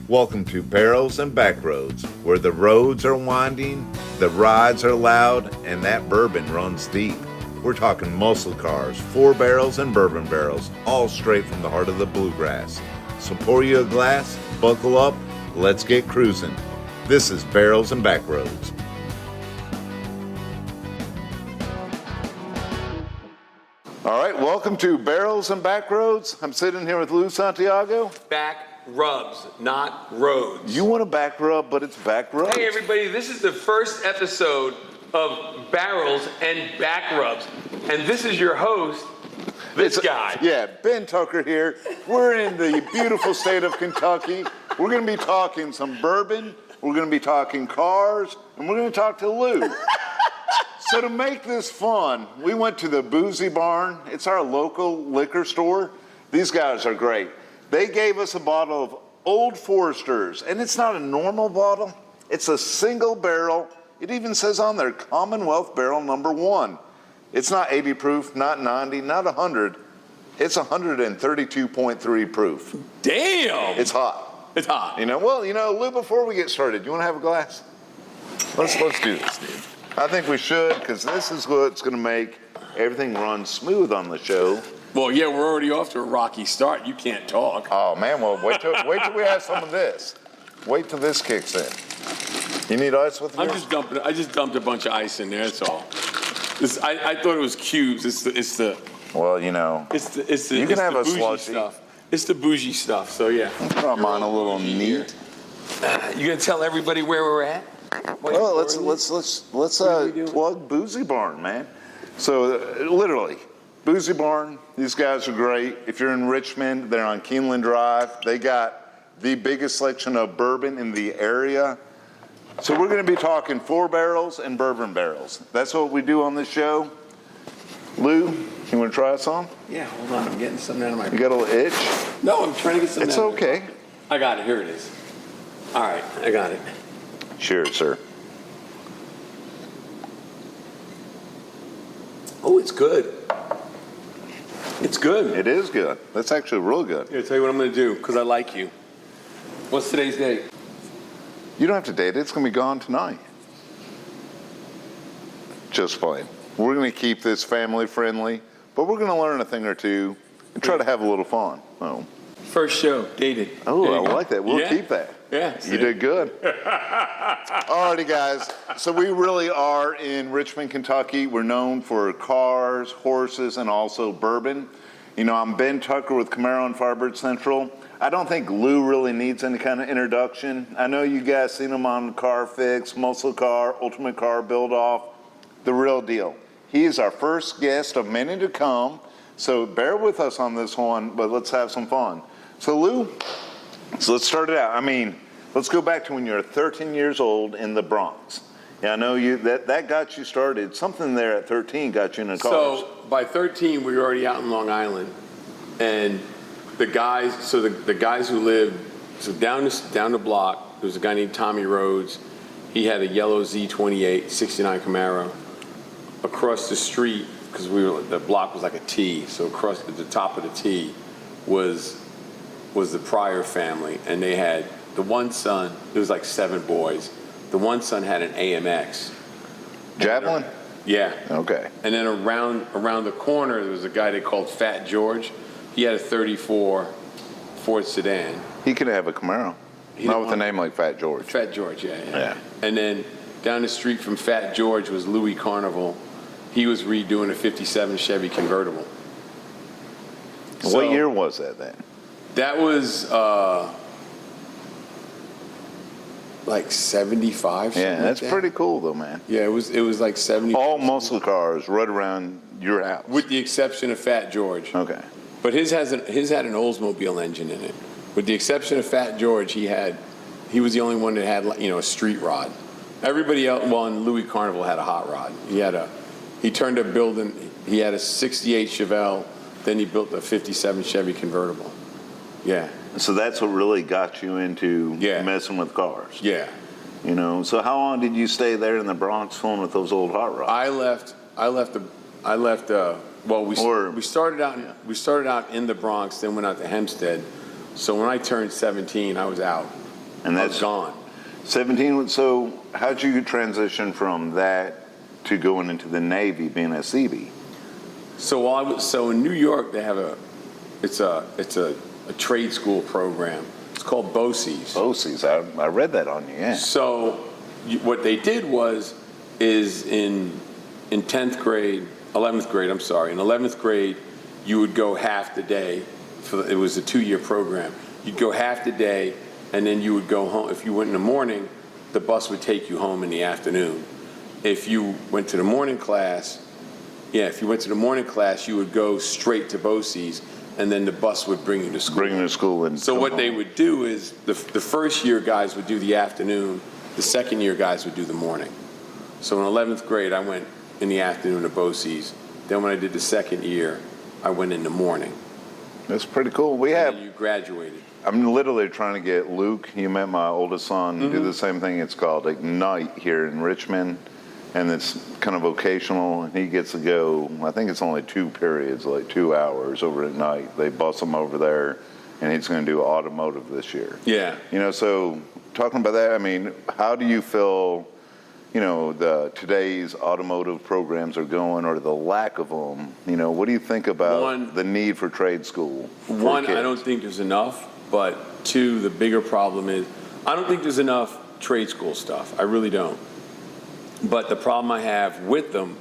Welcome to Barrels and Backroads, where the roads are winding, the rides are loud, and that bourbon runs deep. We're talking muscle cars, 4 barrels, and bourbon barrels, all straight from the heart of the bluegrass. So pour you a glass, buckle up, let's get cruising. This is Barrels and Backroads. All right, welcome to Barrels and Backroads. I'm sitting here with Lou Santiago. Back rubs, not roads. You want a back rub, but it's back roads. Hey everybody, this is the first episode of Barrels and Back Rubs. And this is your host, this guy. Yeah, Ben Tucker here. We're in the beautiful state of Kentucky. We're going to be talking some bourbon, we're going to be talking cars, and we're going to talk to Lou. So to make this fun, we went to the Boozy Barn. It's our local liquor store. These guys are great. They gave us a bottle of Old Foresters, and it's not a normal bottle. It's a single barrel. It even says on there, Commonwealth Barrel Number 1. It's not 80 proof, not 90, not 100. It's 132.3 proof. Damn! It's hot. It's hot. Lou, before we get started, you want to have a glass? Let's do this, dude. I think we should, because this is what's going to make everything run smooth on the show. Well, yeah, we're already off to a rocky start. You can't talk. Oh, man, well, wait till we have some of this. Wait till this kicks in. You need ice with you? I just dumped a bunch of ice in there, that's all. I thought it was cubes. It's the Well, you know. It's the you can have a bougie slushy stuff. It's the bougie stuff, so yeah. Put mine a little neat. You gonna tell everybody where we're at? Well, let's plug Boozy Barn, man. So literally, Boozy Barn, these guys are great. If you're in Richmond, they're on Keeneland Drive. They got the biggest selection of bourbon in the area. So we're going to be talking 4 barrels and bourbon barrels. That's what we do on this show. Lou, you want to try us on? Yeah, hold on. I'm getting something out of my... You got a little itch? No, I'm trying to get something It's out okay. of my... I got it. Here it is. All right, I got it. Cheers, sir. Oh, it's good. It's good. It is good. That's actually real good. Here, I'll tell you what I'm going to do, because I like you. What's today's date? You don't have to date it. It's going to be gone tonight. Just playing. We're going to keep this family friendly, but we're going to learn a thing or two and try to have a little fun. Oh. First show, dated. Oh, I like that. We'll keep that. Yeah. You did good. Alrighty, guys. So we really are in Richmond, Kentucky. We're known for cars, horses, and also bourbon. You know, I'm Ben Tucker with Camaro and Firebird Central. I don't think Lou really needs any kind of introduction. I know you guys seen him on Car Fix, MuscleCar, Ultimate Car Build Off, the real deal. He is our first guest of many to come, so bear with us on this one, but let's have some fun. So Lou, let's start it out. I mean, let's go back to when you were 13 years old in the Bronx. Yeah, I know you that got you started. Something there at 13 got you in the cars. So by 13, we were already out in Long Island, and the guys who lived down the block, there was a guy named Tommy Rhodes. He had a yellow Z28 69 Camaro. Across the street, because the block was like a T, so across at the top of the T was the Pryor family, and they had the one son. There was like 7 boys. The one son had an AMX. Javelin? Yeah. Okay. And then around the corner, there was a guy they called Fat George. He had a 34 Ford sedan. He could have a Camaro. Not with a name like Fat George. Fat George, yeah. And then down the street from Fat George was Louis Carnival. He was redoing a 57 Chevy convertible. What year was that then? That was like 75. Yeah, that's pretty cool though, man. Yeah, it was like 70. All muscle cars right around your house. With the exception of Fat George. Okay. But his had an Oldsmobile engine in it. With the exception of Fat George, he was the only one that had, a street rod. Everybody else, and Louis Carnival had a hot rod. He turned up building, he had a 68 Chevelle, then he built a 57 Chevy convertible. Yeah. So that's what really got you into messing with cars. Yeah. So how long did you stay there in the Bronx fooling with those old hot rods? We started out in the Bronx, then went out to Hempstead. So when I turned 17, I was out. And I that's was gone. 17. So how'd you transition from that to going into the Navy, being a CB? So in New York they have it's a trade school program. It's called BOCES. BOCES, I read that on you, yeah. So what they did is in 10th grade, 11th grade, I'm sorry, in 11th grade, you would go half the day. It was a 2-year program. You'd go half the day, and then you would go home. If you went in the morning, the bus would take you home in the afternoon. If you went to the morning class, you would go straight to BOCES, and then the bus would bring you to school. Bring you to school and so what they would do is the first year guys would do the afternoon, the second year guys would do the morning. So in 11th grade, I went in the afternoon to BOCES. Then when I did the second year, I went in the morning. That's pretty cool. And then you graduated. I'm literally trying to get Luke, you met my oldest son, do the same thing. It's called Ignite here in Richmond, and it's kind of vocational, and he gets to go, I think it's only 2 periods, like 2 hours over at night. They bus him over there, and he's going to do automotive this year. Yeah. So talking about that, I mean, how do you feel, today's automotive programs are going, or the lack of them? What do you think about the need for trade school? One, I don't think there's enough, but 2, the bigger problem is, I don't think there's enough trade school stuff. I really don't. But the problem I have with them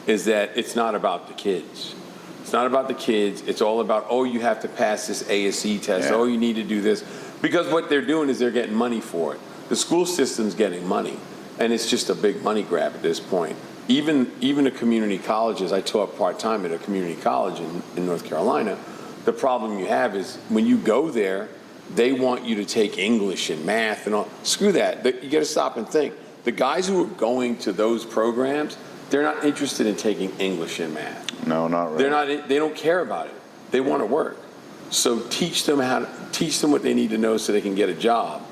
is that it's not about the kids. It's not about the kids. It's all about, you have to pass this ASE test. Yeah. You need to do this. Because what they're doing is they're getting money for it. The school system's getting money. And it's just a big money grab at this point. Even the community colleges, I taught part-time at a community college in North Carolina. The problem you have is when you go there, they want you to take English and math and all. Screw that. You got to stop and think. The guys who are going to those programs, they're not interested in taking English and math. No, not really. They don't care about it. They want to work. So teach them what they need to know so they can get a job.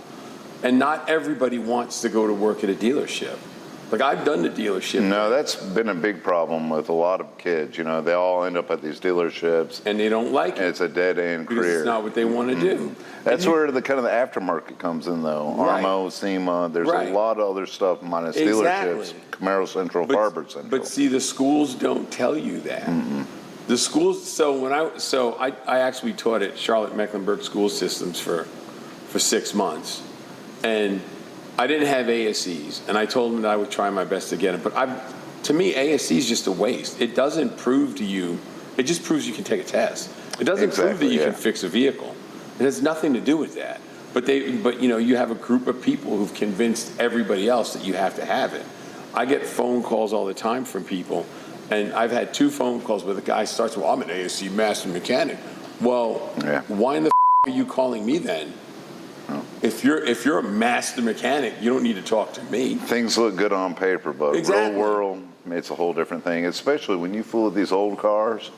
And not everybody wants to go to work at a dealership. Like, I've done the dealership. No, that's been a big problem with a lot of kids. They all end up at these dealerships. And they don't like it. It's a dead-end career. Because it's not what they want to do. That's where the kind of the aftermarket comes in, though. Right. Armo, SEMA, there's a lot of other stuff minus dealerships. Camaro Central, Farber Central. But see, the schools don't tell you that. The schools, I actually taught at Charlotte Mecklenburg School Systems for 6 months. And I didn't have ASEs, and I told them that I would try my best to get them. But to me, ASE is just a waste. It doesn't prove to you. It just proves you can take a test. It doesn't prove that you can fix a vehicle. It has nothing to do with that. But you have a group of people who've convinced everybody else that you have to have it. I get phone calls all the time from people, and I've had 2 phone calls where the guy starts, "Well, I'm an ASE master mechanic." Well, why in the are you calling me then? If you're a master mechanic, you don't need to talk to me. Things look good on paper, but real world, it's a whole different thing. Especially when you fool with these old cars,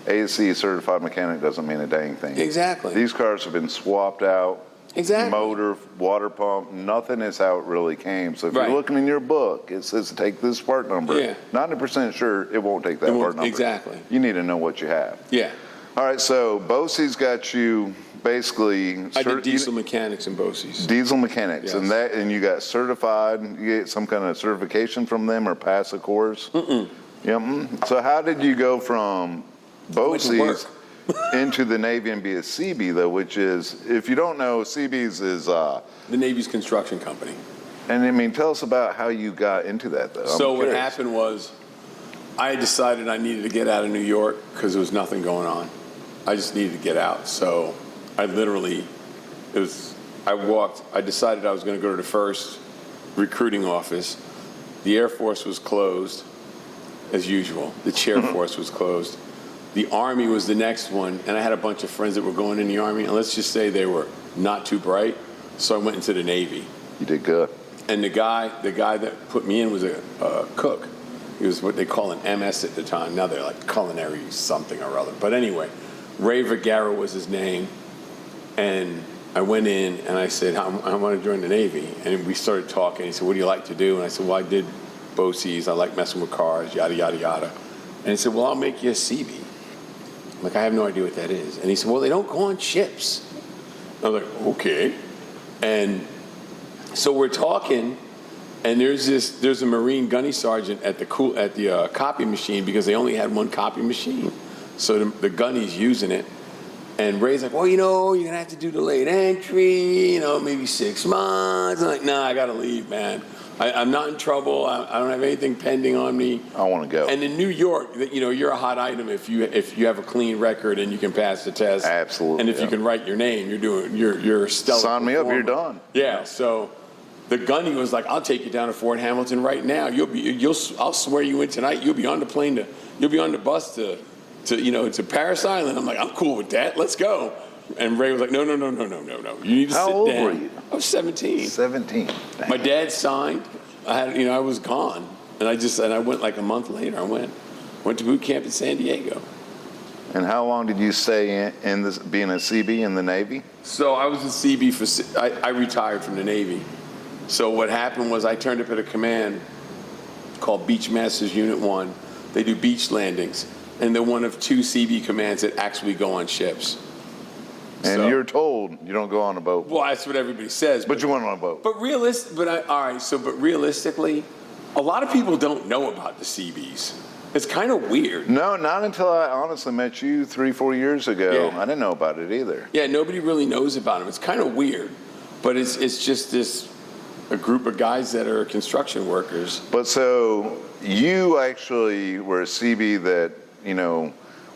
ASE certified mechanic doesn't mean a dang thing. Exactly. These cars have been swapped out. Exactly. Motor, water pump, nothing is how it really came. So if you're looking in your book, it says take this part number. 90% sure it won't take that part number. Exactly. You need to know what you have. Yeah. All right, so BOCES got you basically. I did diesel mechanics in BOCES. Diesel mechanics, yes. and you got certified. You get some kind of certification from them or pass a course. So how did you go from BOCES into the Navy and be a CB though? Which is, if you don't know, CBs is the Navy's construction company. And I mean, tell us about how you got into that though. So what happened was, I decided I needed to get out of New York because there was nothing going on. I just needed to get out. So I decided I was going to go to the first recruiting office. The Air Force was closed, as usual. The Chair Force was closed. The Army was the next one, and I had a bunch of friends that were going in the Army, and let's just say they were not too bright, so I went into the Navy. You did good. And the guy that put me in was a cook. He was what they call an MS at the time. Now they're like culinary something or other. But anyway, Ray Vergara was his name. And I went in and I said, I want to join the Navy. And we started talking. He said, what do you like to do? And I said, well, I did BOCES. I like messing with cars, yada, yada, yada. And he said, well, I'll make you a CB. I'm like, I have no idea what that is. And he said, well, they don't go on ships. I was like, okay. And So we're talking, and there's a Marine gunny sergeant at the copy machine because they only had one copy machine. So the gunny's using it. And Ray's like, well, you're going to have to do delayed entry, maybe 6 months. I'm like, nah, I got to leave, man. I'm not in trouble. I don't have anything pending on me. I want to go. And in New York, you're a hot item if you have a clean record and you can pass the test. Absolutely. And if you can write your name, you're a stellar Sign me up, performer. you're done. Yeah. So the gunny was like, I'll take you down to Fort Hamilton right now. I'll swear you in tonight. You'll be on the plane you'll be on the bus to Paris Island. I'm like, I'm cool with that. Let's go. And Ray was like, no. You need to sit down. How old were you? I was 17. 17. My dad signed. I was gone, and I went like a month later. I went to boot camp in San Diego. And how long did you stay in this, being a CB in the Navy? So I was a CB I retired from the Navy. So what happened was I turned up at a command called Beachmasters Unit 1. They do beach landings, and they're one of 2 CB commands that actually go on ships. And you're told you don't go on a boat. Well, that's what everybody says. But you went on a boat. But realistically, a lot of people don't know about the CBs. It's kind of weird. No, not until I honestly met you 3-4 years ago. Yeah. I didn't know about it either. Yeah, nobody really knows about them. It's kind of weird. But it's just a group of guys that are construction workers. But so you actually were a CB that,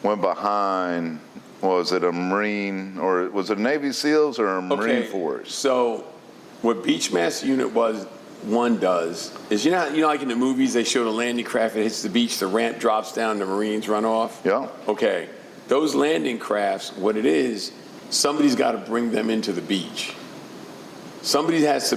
went behind. Was it a Marine, or was it Navy SEALs or a Marine Force? So what Beachmaster Unit 1 does is, like in the movies, they show the landing craft, it hits the beach, the ramp drops down, the Marines run off? Yeah. Okay. Those landing crafts, what it is, somebody's got to bring them into the beach. Someone has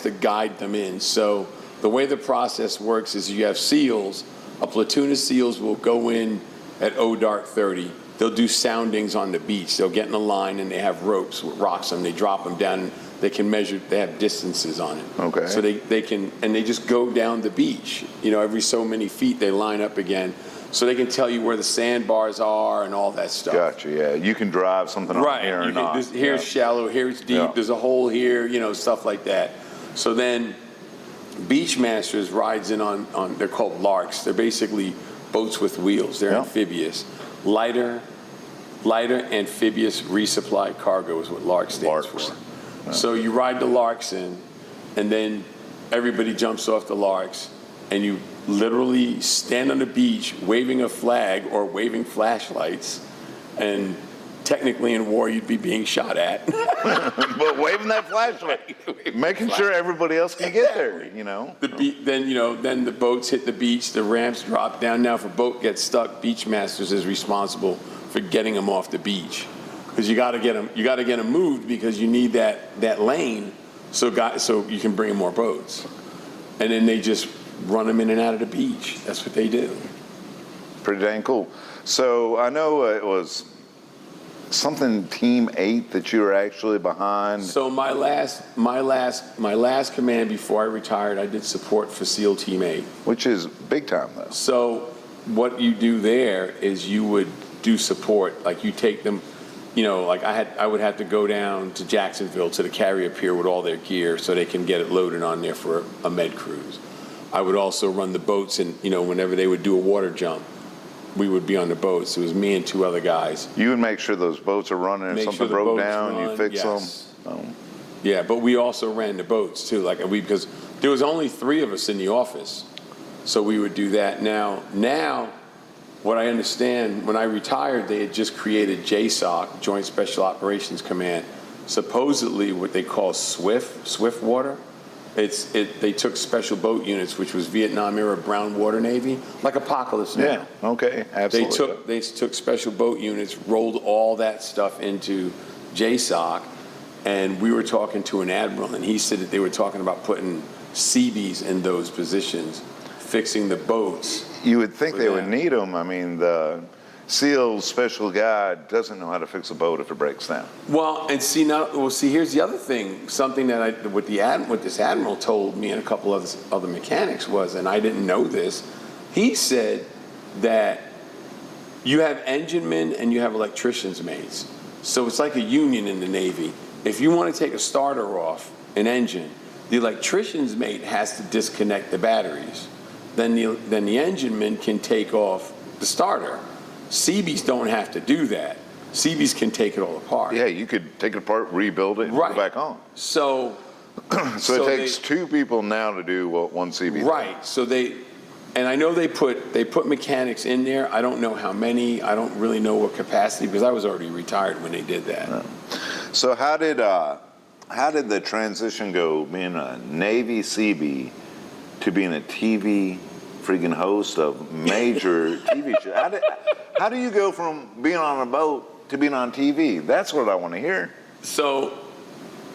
to guide them in. So the way the process works is you have SEALs, a platoon of SEALs will go in at dark 30. They'll do soundings on the beach. They'll get in a line and they have ropes with rocks on them. They drop them down. They can measure. They have distances on it. Okay. So they can, and they just go down the beach. Every so many feet they line up again, so they can tell you where the sandbars are and all that stuff. Gotcha. Yeah, you can drive something on here or not. Here's shallow. Here's deep. Yeah. There's a hole here. Stuff like that. So then, Beachmasters rides in on. They're called larks. They're basically boats with wheels. They're amphibious. Lighter amphibious resupply cargo is what LARC stands for. Yeah. So you ride the LARCs in, and then everybody jumps off the LARCs, and you literally stand on the beach waving a flag or waving flashlights, and technically in war you'd be being shot at. But waving that flashlight, making sure everybody else can get there, Then the boats hit the beach, the ramps drop down. Now if a boat gets stuck, Beachmasters is responsible for getting them off the beach, because you got to get them moved, because you need that lane so you can bring in more boats, and then they just run them in and out of the beach. That's what they do. Pretty dang cool. So I know it was something Team 8 that you were actually behind. So my last command before I retired, I did support for SEAL Team 8, which is big time though. So what you do there is you would do support, like you take them, like I would have to go down to Jacksonville to the carrier pier with all their gear so they can get it loaded on there for a med cruise. I would also run the boats, and whenever they would do a water jump, we would be on the boats. It was me and 2 other guys. You would make sure those boats are running. If something broke down, you fix them. Oh. Yeah, but we also ran the boats too, because there was only 3 of us in the office, so we would do that. Now, what I understand, when I retired, they had just created JSOC, Joint Special Operations Command, supposedly what they call Swift Water. They took special boat units, which was Vietnam era brown water Navy, like Apocalypse Now. Yeah, okay, absolutely. They took special boat units, rolled all that stuff into JSOC, and we were talking to an admiral, and he said that they were talking about putting CBs in those positions, fixing the boats. You would think they would need them. I mean, the SEAL special guy doesn't know how to fix a boat if it breaks down. Well, here's the other thing. Something that what this admiral told me and a couple of other mechanics was, and I didn't know this. He said that you have engine men and you have electricians mates. So it's like a union in the Navy. if you want to take a starter off an engine, the electrician's mate has to disconnect the batteries. Then the engine man can take off the starter. CBs don't have to do that. CBs can take it all apart. Yeah, you could take it apart, rebuild it, and put it back on. So it takes two people now to do what one CB does. Right. So and I know they put mechanics in there. I don't know how many. I don't really know what capacity, because I was already retired when they did that. No. So how did the transition go, being a Navy CB to being a TV freaking host of major TV shows? How do you go from being on a boat to being on TV? That's what I want to hear. So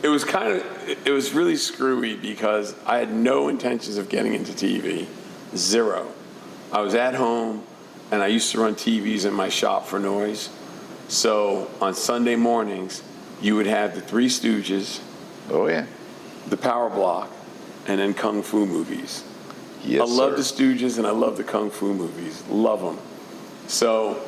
it was really screwy, because I had no intentions of getting into TV. Zero. I was at home, and I used to run TVs in my shop for noise. So on Sunday mornings, you would have the Three Stooges. Oh, yeah. The Power Block, and then Kung Fu movies. Yes, I love sir. the Stooges, and I love the Kung Fu movies. Love them. So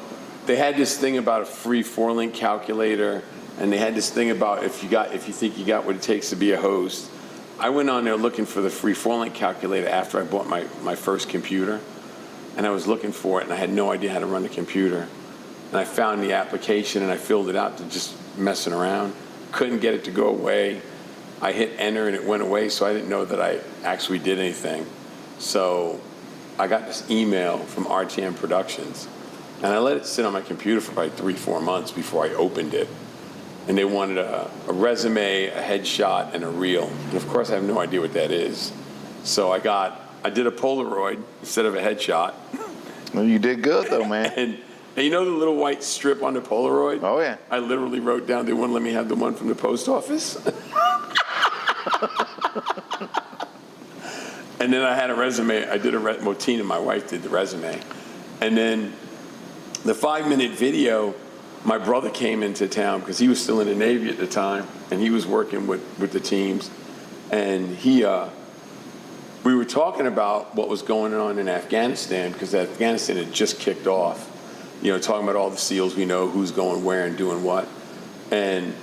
they had this thing about a free 4-link calculator, and they had this thing about if you think you got what it takes to be a host. I went on there looking for the free 4-link calculator after I bought my first computer, and I was looking for it, and I had no idea how to run the computer. And I found the application, and I filled it out to just messing around. Couldn't get it to go away. I hit enter, and it went away, so I didn't know that I actually did anything. So I got this email from RTM Productions, and I let it sit on my computer for probably 3-4 months before I opened it. And they wanted a resume, a headshot, and a reel. And of course, I have no idea what that is. So I did a Polaroid instead of a headshot. Well, you did good, though, man. And you know the little white strip on the Polaroid? Oh, yeah. I literally wrote down, they wouldn't let me have the one from the post office. And then I had a resume. I did Tina, my wife, did the resume. And then the 5-minute video, my brother came into town because he was still in the Navy at the time, and he was working with the teams. And we were talking about what was going on in Afghanistan, because Afghanistan had just kicked off. You know, talking about all the SEALs we know, who's going where and doing what. And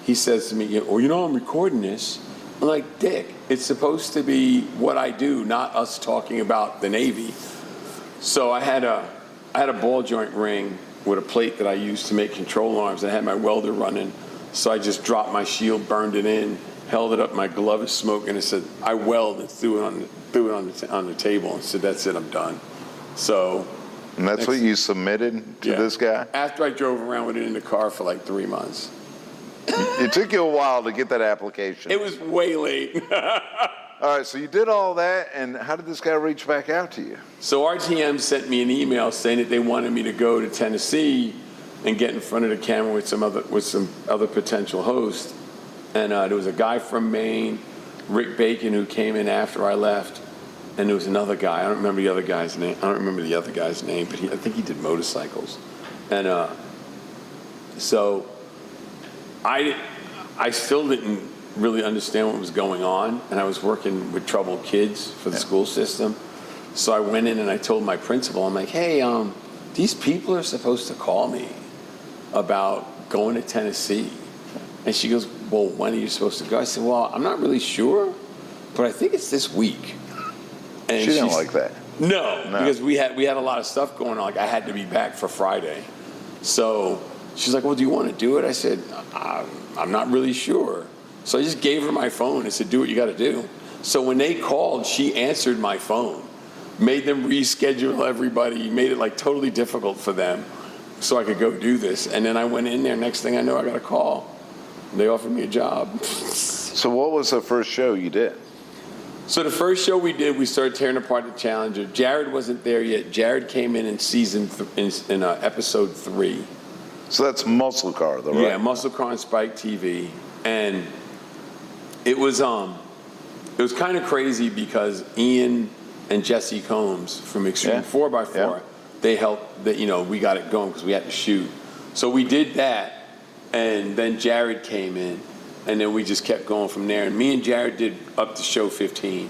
he says to me, well, I'm recording this. I'm like, Dick, it's supposed to be what I do, not us talking about the Navy. So I had a ball joint ring with a plate that I used to make control arms. I had my welder running. So I just dropped my shield, burned it in, held it up, my glove is smoking, and said, I weld, and threw it on the table and said, that's it, I'm done. So. And that's what you submitted to this guy? After I drove around with it in the car for like 3 months. It took you a while to get that application. It was way late. All right, so you did all that, and how did this guy reach back out to you? So RTM sent me an email saying that they wanted me to go to Tennessee and get in front of the camera with some other potential hosts. And there was a guy from Maine, Rick Bacon, who came in after I left. And there was another guy. I don't remember the other guy's name. I but I think he did motorcycles. And so I still didn't really understand what was going on, and I was working with troubled kids for the school system. So I went in and I told my principal, I'm like, hey, these people are supposed to call me about going to Tennessee. And she goes, well, when are you supposed to go? I said, well, I'm not really sure, but I think it's this week. And she didn't like that. No, because we had a lot of stuff going on. Like, I had to be back for Friday. So she's like, well, do you want to do it? I said, I'm not really sure. So I just gave her my phone and said, do what you got to do. So when they called, she answered my phone, made them reschedule everybody, made it like totally difficult for them so I could go do this. And then I went in there. Next thing I know, I got a call. They offered me a job. So what was the first show you did? So the first show we did, we started tearing apart the Challenger. Jared wasn't there yet. Jared came in episode 3. So that's MuscleCar, though, right? Yeah, MuscleCar and Spike TV. And it was kind of crazy because Ian and Jesse Combs from Extreme 4x4, they helped, we got it going because we had to shoot. So we did that, and then Jared came in, and then we just kept going from there. And me and Jared did up to show 15,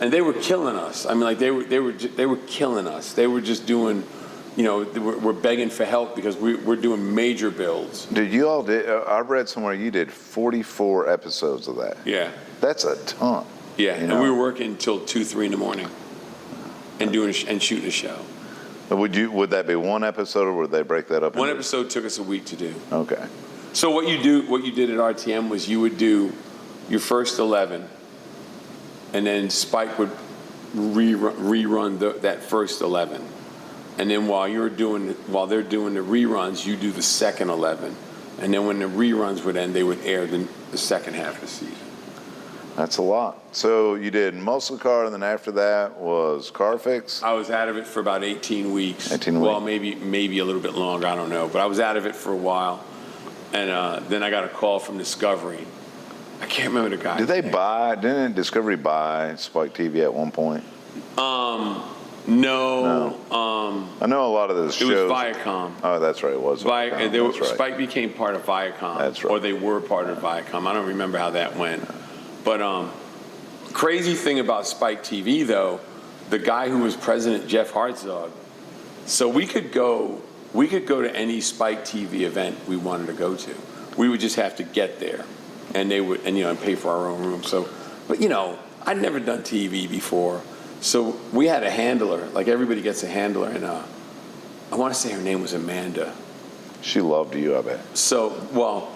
and they were killing us. I mean, like they were killing us. They were just doing we're begging for help because we're doing major builds. Dude, you all did. I read somewhere you did 44 episodes of that. Yeah. That's a ton. Yeah, and we were working until 2, 3 in the morning, and shooting a show. Would that be one episode, or would they break that up? One episode took us a week to do. Okay. So what you did at RTM was you would do your first 11, and then Spike would rerun that first 11, and then while they're doing the reruns, you do the second 11, and then when the reruns would end, they would air the second half of the season. That's a lot. So you did MuscleCar, and then after that was Car Fix? I was out of it for about 18 weeks. 18 weeks. Well, maybe a little bit longer, I don't know. But I was out of it for a while. And then I got a call from Discovery. I can't remember the guy. Didn't Discovery buy Spike TV at one point? No. I know a lot of those shows. It was Viacom. Oh, that's right. It was Viacom. That's right. Spike became part of Viacom. That's right. Or they were part of Viacom. I don't remember how that went. But crazy thing about Spike TV, though, the guy who was president, Jeff Hartzog, so we could go to any Spike TV event we wanted to go to. We would just have to get there, and they would, and pay for our own room. So, but I'd never done TV before, so we had a handler. Like everybody gets a handler, and I want to say her name was Amanda. She loved you, I bet. So, well,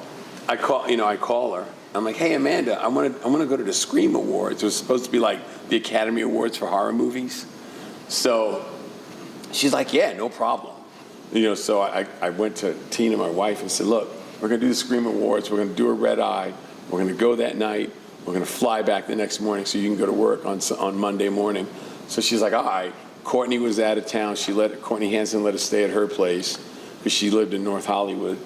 I call her. I'm like, hey, Amanda, I want to go to the Scream Awards. It was supposed to be like the Academy Awards for horror movies. So she's like, yeah, no problem. So I went to Tina, my wife, and said, look, we're going to do the Scream Awards. We're going to do a red eye. We're going to go that night. We're going to fly back the next morning so you can go to work on Monday morning. So she's like, all right. Courtney was out of town. Courtney Hansen let us stay at her place because she lived in North Hollywood.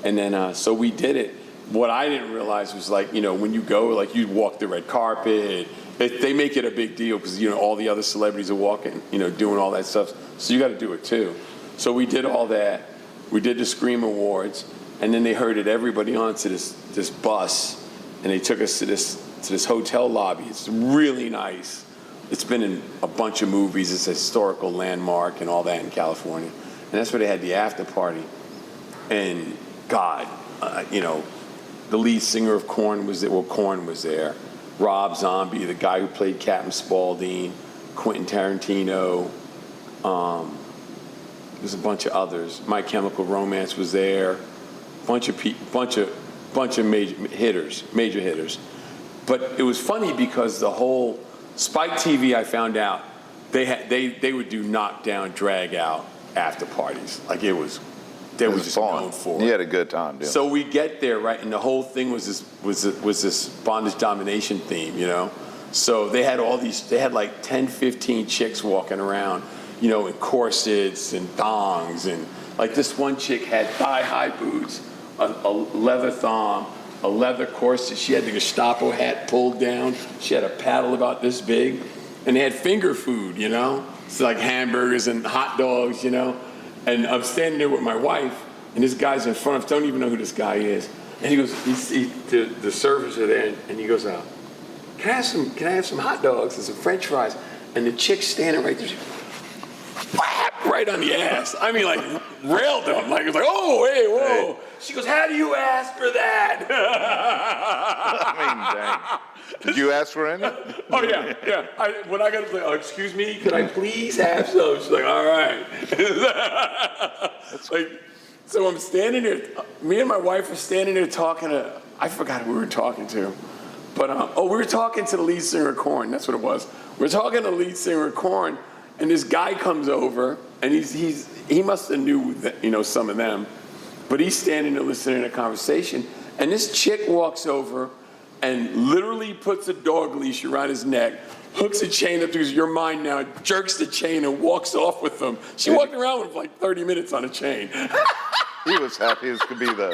And then, so we did it. What I didn't realize was when you go, you walk the red carpet, they make it a big deal because, all the other celebrities are walking, doing all that stuff. So you got to do it too. So we did all that. We did the Scream Awards, and then they herded everybody onto this bus, and they took us to this hotel lobby. It's really nice. It's been in a bunch of movies. It's a historical landmark and all that in California. And that's where they had the after party. And God, the lead singer of Korn was there. Well, Korn was there. Rob Zombie, the guy who played Captain Spaulding, Quentin Tarantino. There's a bunch of others. My Chemical Romance was there. Bunch of major hitters. But it was funny because the whole Spike TV, I found out they would do knockdown, drag out after parties. They was just known for it. You had a good time, dude. So we get there, right, and the whole thing was this bondage domination theme, So they had like 10, 15 chicks walking around, in corsets and thongs, and this one chick had thigh-high boots, a leather thong, a leather corset. She had the Gestapo hat pulled down. She had a paddle about this big, and they had finger food, so like hamburgers and hot dogs, And I'm standing there with my wife, and this guy's in front of us. Don't even know who this guy is. And he goes, the servers are there, and he goes, can I have some hot dogs and some French fries? And the chick's standing right there, right on the ass. I mean, railed him. It was oh, hey, whoa. Hey. She goes, how do you ask for that? Dang. Did you ask for any? Oh, yeah. When I got to say, excuse me, could I please have some? She's like, all right. So I'm standing there. Me and my wife are standing there talking to, I forgot who we were talking to. But, we were talking to the lead singer of Korn. That's what it was. We're talking to the lead singer of Korn, and this guy comes over, and he must have knew that, some of them. But he's standing there listening to a conversation, and this chick walks over and literally puts a dog leash around his neck, hooks a chain up to your mind now, jerks the chain, and walks off with them. She walked around with 30 minutes on a chain. He was happy as could be, though.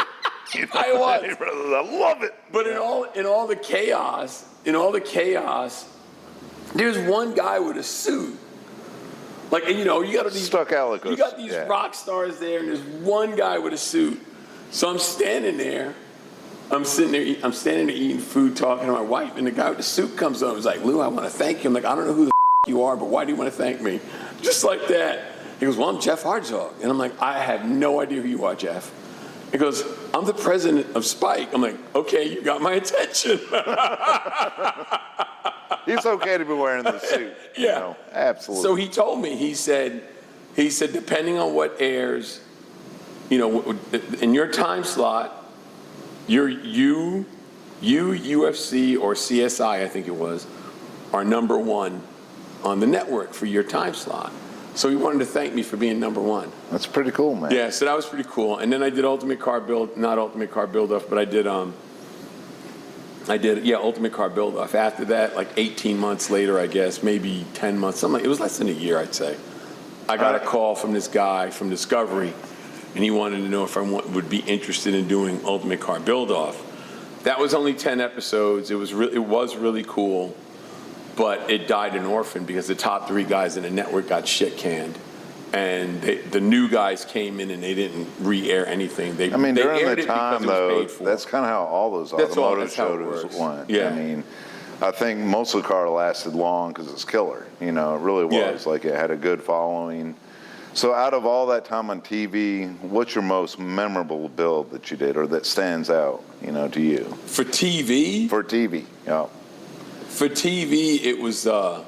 I was. I love it. But in all the chaos, there's one guy with a suit. You got these stuck out. You got these rock stars there, and there's one guy with a suit. So I'm standing there. I'm standing there eating food, talking to my wife, and the guy with the suit comes over. He's like, Lou, I want to thank you. I'm like, I don't know who the you are, but why do you want to thank me? Just like that. He goes, well, I'm Jeff Hartzog. And I'm like, I have no idea who you are, Jeff. He goes, I'm the president of Spike. I'm like, okay, you got my attention. It's okay to be wearing the suit. Yeah. You know, absolutely. So he told me, he said, depending on what airs, you know, in your time slot, you, UFC, or CSI, I think it was, are number one on the network for your time slot. So he wanted to thank me for being number one. That's pretty cool, man. Yeah, so that was pretty cool. And then I did Ultimate Car Build, not Ultimate Car Build-Off, but I did Ultimate Car Build-Off. After that, like 18 months later, I guess, maybe 10 months, something like, it was less than a year, I'd say. I got a call from this guy from Discovery, and he wanted to know if I would be interested in doing Ultimate Car Build-Off. That was only 10 episodes. It was really cool. But it died an orphan because the top 3 guys in the network got shit canned, and the new guys came in and they didn't re-air anything. They during aired the it time, because it was though, paid for. that's kind of how all those automotive shows went. Yeah. I mean, I think MuscleCar lasted long because it's killer. You know, it really was. Yeah. Like, it had a good following. So out of all that time on TV, what's your most memorable build that you did or that stands out, you know, to you? For TV? For TV, yeah. For TV, it was, I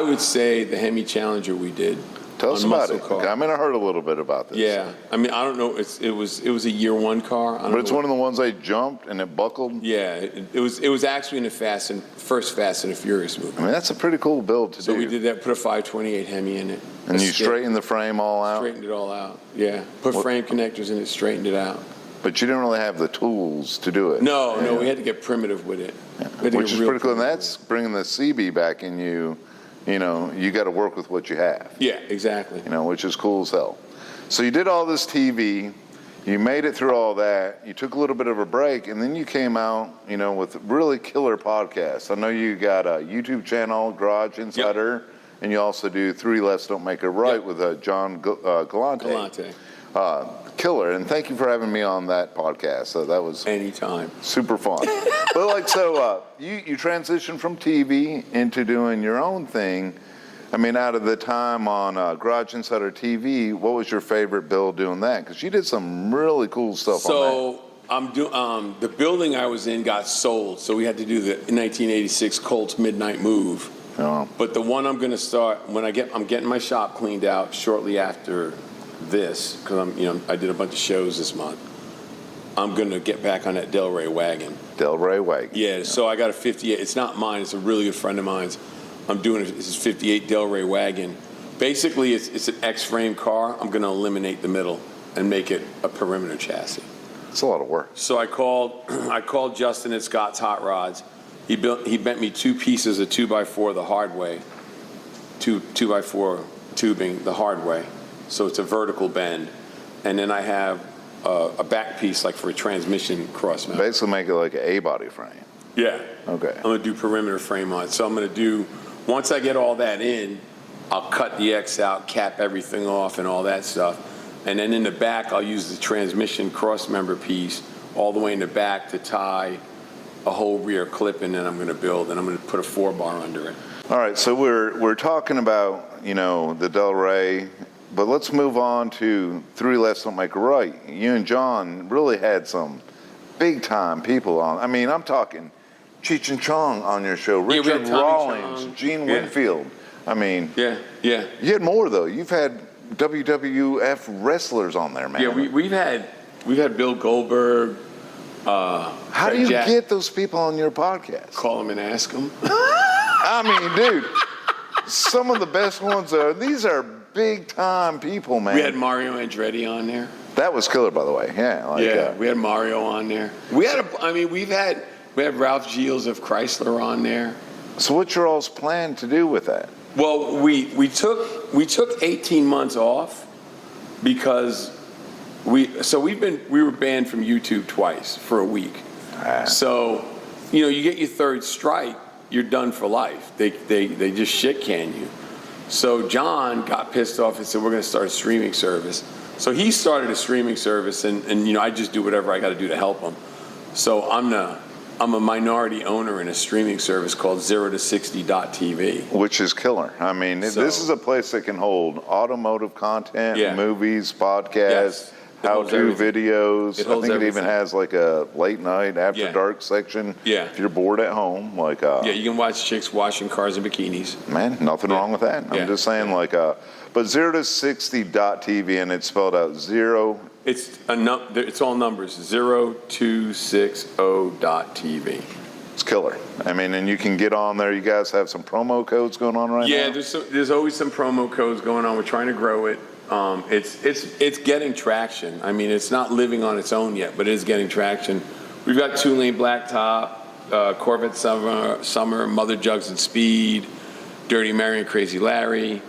would say, the Hemi Challenger we did. Tell us about it. MuscleCar. I mean, I heard a little bit about this. Yeah. I mean, I don't know. It was a year one car. But it's one of the ones they jumped and it buckled? Yeah. It was actually in the first Fast and the Furious movie. I mean, that's a pretty cool build to do. So we did that, put a 528 Hemi in it. And you straightened the frame all out? Straightened it all out, yeah. Put frame connectors in it, straightened it out. But you didn't really have the tools to do it. No, we had to get primitive with it. Yeah. Which is pretty cool. And that's bringing the CB back in you. You know, you got to work with what you have. Yeah, exactly. You know, which is cool as hell. So you did all this TV. You made it through all that. You took a little bit of a break, and then you came out, you know, with really killer podcasts. I know you got a YouTube channel, Garage Insider, and you also do 3 Lefts Don't Make a Right with John Galante. Killer, and thank you for having me on that podcast. So that was anytime super fun. But like, so you transitioned from TV into doing your own thing. I mean, out of the time on Garage Insider TV, what was your favorite build doing that? Because you did some really cool stuff on that. So I'm doing the building I was in got sold, so we had to do the 1986 Colts Midnight Move. Oh. But the one I'm going to start when I'm getting my shop cleaned out shortly after this, because I did a bunch of shows this month. I'm going to get back on that Delray wagon. Delray wagon. Yeah, so I got a 58. It's not mine. It's a really good friend of mine's. I'm doing this 58 Delray wagon. Basically, it's an X-frame car. I'm going to eliminate the middle and make it a perimeter chassis. It's a lot of work. So I called Justin at Scott's Hot Rods. He bent me 2 pieces of 2x4 the hard way, 2x4 tubing the hard way. So it's a vertical bend, and then I have a back piece like for a transmission cross mount. Basically, make it like an A-body frame. Yeah. Okay. I'm gonna do perimeter frame on it. So I'm gonna do, once I get all that in, I'll cut the X out, cap everything off, and all that stuff. And then in the back, I'll use the transmission cross member piece all the way in the back to tie a whole rear clip, and then I'm gonna build, and I'm gonna put a 4-bar under it. All right. So we're talking about the Delray. But let's move on to 3 Lefts Don't Make a Right. You and John really had some big-time people on. I mean, I'm talking Cheech and Chong on your show, Richard Rawlings, Gene Winfield. I mean, yeah. You had more, though. You've had WWF wrestlers on there, man. Yeah, we've had Bill Goldberg. How do you get those people on your podcast? Call them and ask them. I mean, dude, some of the best ones these are big-time people, man. We had Mario Andretti on there. That was killer, by the way. Yeah. We had Mario on there. We had Ralph Gilles of Chrysler on there. So what's your all's plan to do with that? Well, we took 18 months off because we were banned from YouTube twice for a week. So, you get your 3rd strike, you're done for life. They just shit can you. So John got pissed off and said, we're going to start a streaming service. So he started a streaming service, and I just do whatever I got to do to help him. So I'm the I'm a minority owner in a streaming service called 0to60.tv. Which is killer. I mean, this is a place that can hold automotive content, movies, podcasts, how-to videos. I think it even has like a late night after dark section. Yeah. If you're bored at home, like you can watch chicks washing cars in bikinis. Man, nothing wrong with that. I'm just saying, like, but 0to60.tv, and it's spelled out 0. It's all numbers. 0260.tv. It's killer. I mean, and you can get on there. You guys have some promo codes going on right now? Yeah, there's always some promo codes going on. We're trying to grow it. It's getting traction. I mean, it's not living on its own yet, but it is getting traction. We've got 2-lane blacktop, Corvette Summer, Mother Jugs and Speed, Dirty Mary and Crazy Larry.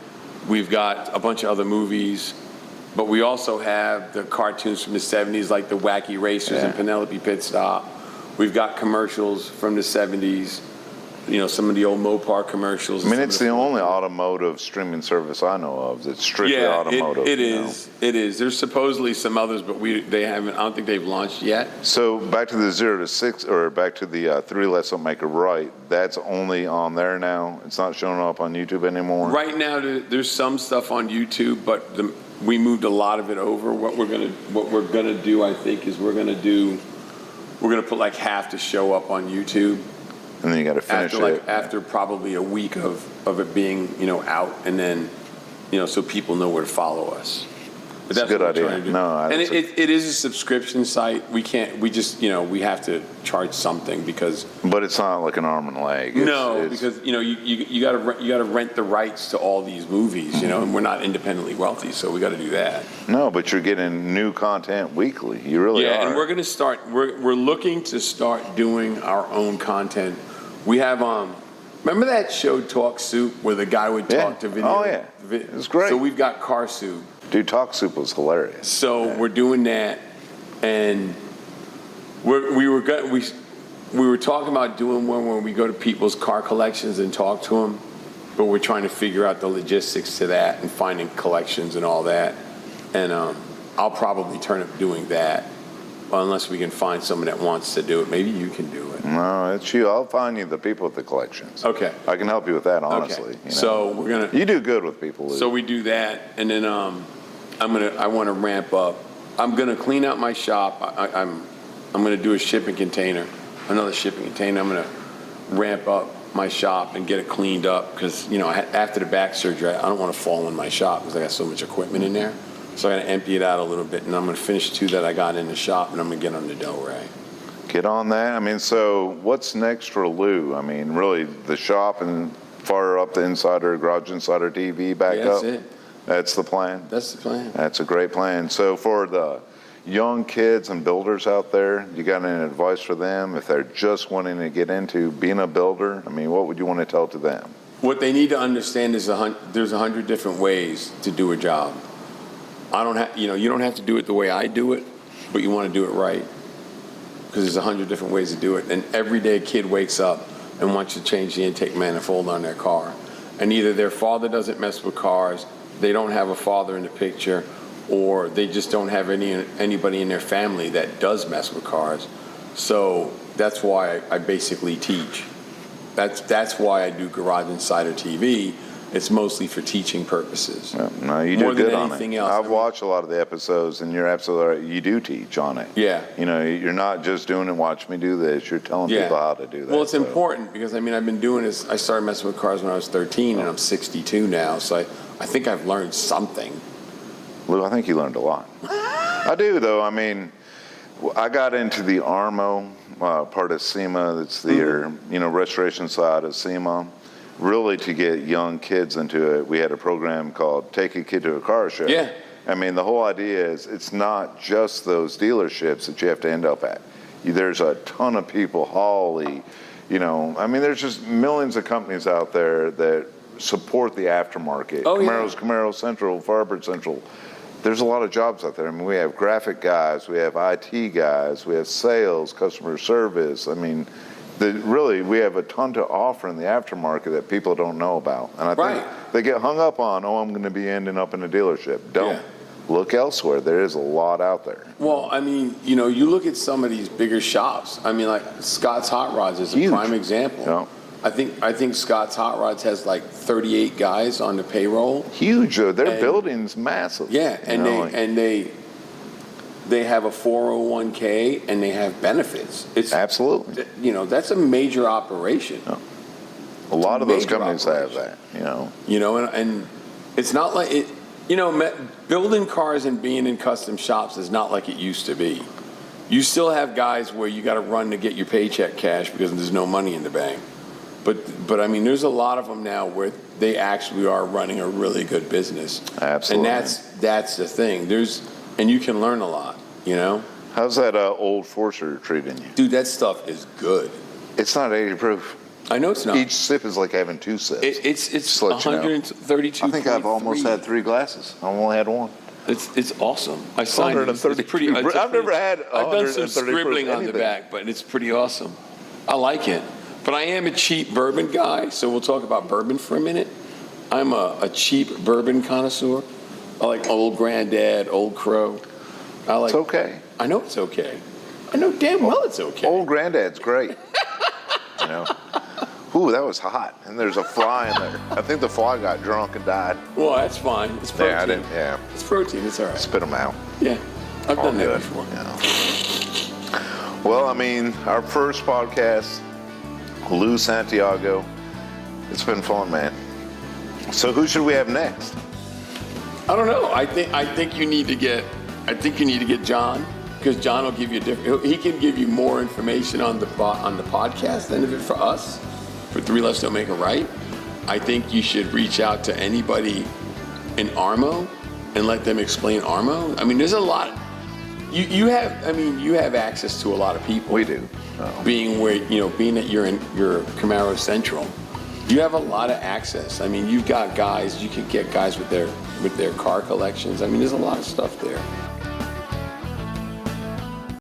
We've got a bunch of other movies, but we also have the cartoons from the 70s, like the Wacky Racers and Penelope Pit Stop. We've got commercials from the 70s. You know, some of the old Mopar commercials. I mean, it's the only automotive streaming service I know of that's strictly automotive. It is. There's supposedly some others, but they haven't. I don't think they've launched yet. So back to the 0to6, or back to the 3 Less Don't Make a Right. That's only on there now. It's not showing up on YouTube anymore. Right now, there's some stuff on YouTube, but we moved a lot of it over. What we're gonna do, I think, is we're gonna put like half the show up on YouTube. And then you got to finish after probably a week of it being, out, and then, so people know where to follow us. But that's a good idea. It is a subscription site. We have to charge something because. But it's not like an arm and leg. Because you got to rent the rights to all these movies, and we're not independently wealthy, so we got to do that. No, but you're getting new content weekly. You really are. Yeah, and we're going to start. We're looking to start doing our own content. We have remember that show Talk Soup where the guy would talk to video? Oh yeah, it was great. So we've got Car Soup. Dude, Talk Soup was hilarious. So we're doing that, and we were talking about doing one where we go to people's car collections and talk to them, but we're trying to figure out the logistics to that and finding collections and all that. And I'll probably turn up doing that. Unless we can find someone that wants to do it. Maybe you can do it. No, it's you. I'll find you the people with the collections. Okay. I can help you with that, honestly. Okay. So we're gonna. You do good with people. Lou. So we do that, and then I want to ramp up. I'm gonna clean out my shop. I'm gonna do another shipping container. I'm gonna ramp up my shop and get it cleaned up because after the back surgery, I don't want to fall in my shop because I got so much equipment in there. So I'm going to empty it out a little bit, and I'm going to finish 2 that I got in the shop, and I'm going to get on the Delray. Get on that. I mean, so what's next for Lou? I mean, really, the shop and fire up the garage insider TV back up? That's it. That's the plan? That's the plan. That's a great plan. So for the young kids and builders out there, you got any advice for them if they're just wanting to get into being a builder? I mean, what would you want to tell to them? What they need to understand is there's 100 different ways to do a job. You don't have to do it the way I do it, but you want to do it right because there's 100 different ways to do it. And every day a kid wakes up and wants to change the intake manifold on their car. And either their father doesn't mess with cars, they don't have a father in the picture, or they just don't have anybody in their family that does mess with cars. So that's why I basically teach. That's why I do Garage Insider TV. It's mostly for teaching purposes. Yeah, no, you do more good than on anything it. else. I've watched a lot of the episodes, and you're absolutely right. You do teach on it. Yeah. You're not just doing it, watch me do this. You're telling people how to do that. Well, it's important because, I've been doing this. I started messing with cars when I was 13, and I'm 62 now. So I think I've learned something. Lou, I think you learned a lot. I do, though. I mean, I got into the Armo part of SEMA. That's the restoration side of SEMA. Really, to get young kids into it, we had a program called Take a Kid to a Car Show. Yeah. I mean, the whole idea is it's not just those dealerships that you have to end up at. There's a ton of people, Holly, there's just millions of companies out there that support the aftermarket. Oh, Camaro Central, Firebird Central. There's a lot of jobs out there. I mean, we have graphic guys, we have IT guys, we have sales, customer service. I mean, really, we have a ton to offer in the aftermarket that people don't know about. And I think they get hung up on, I'm going to be ending up in a dealership. Don't. look elsewhere. There is a lot out there. Well, I mean, you know, you look at some of these bigger shops. I mean, like Scott's Hot Rods is a Huge. prime example. Yeah. I think Scott's Hot Rods has like 38 guys on the payroll. Huge. Their And- building's massive. Yeah, You know, like- and they have a 401k and they have benefits. It's Absolutely. You know, that's a major operation. A lot of those major companies have operation. that, you know. You know, and it's not like it. You know, building cars and being in custom shops is not like it used to be. You still have guys where you got to run to get your paycheck cash because there's no money in the bank. But I mean, there's a lot of them now where they actually are running a really good business. Absolutely. And that's the thing. And you can learn a lot, you know? How's that old Forcer treating you? Dude, that stuff is good. It's not 80 proof. I know it's not. Each sip is like having 2 sips. It's Just to let you know. 132. I think I've almost had 3 glasses. I only had 1. It's awesome. I signed it. It's 130 pretty. I've never had I've done some 130 scribbling on the anything. back, but it's pretty awesome. I like it. But I am a cheap bourbon guy, so we'll talk about bourbon for a minute. I'm a cheap bourbon connoisseur. I like Old Granddad, Old Crow. I like. It's okay. I know it's okay. I know damn well it's okay. Old Granddad's great. You know. Ooh, that was hot. And there's a fly in there. I think the fly got drunk and died. Well, that's fine. It's protein. Yeah, I didn't. Yeah. It's protein. It's all right. Spit them out. Yeah, I've All done that good. before. Yeah. Well, I mean, our first podcast, Lou Santiago. It's been fun, man. So who should we have next? I don't know. I think you need to get John, because John will give you he can give you more information on the podcast than if it for us. For 3 Lefts Don't Make a Right. I think you should reach out to anybody in Armo and let them explain Armo. I mean, there's a lot. You have access to a lot of people. We do. Being that you're Camaro Central, you have a lot of access. I mean, you've got guys. You could get guys with their car collections. I mean, there's a lot of stuff there.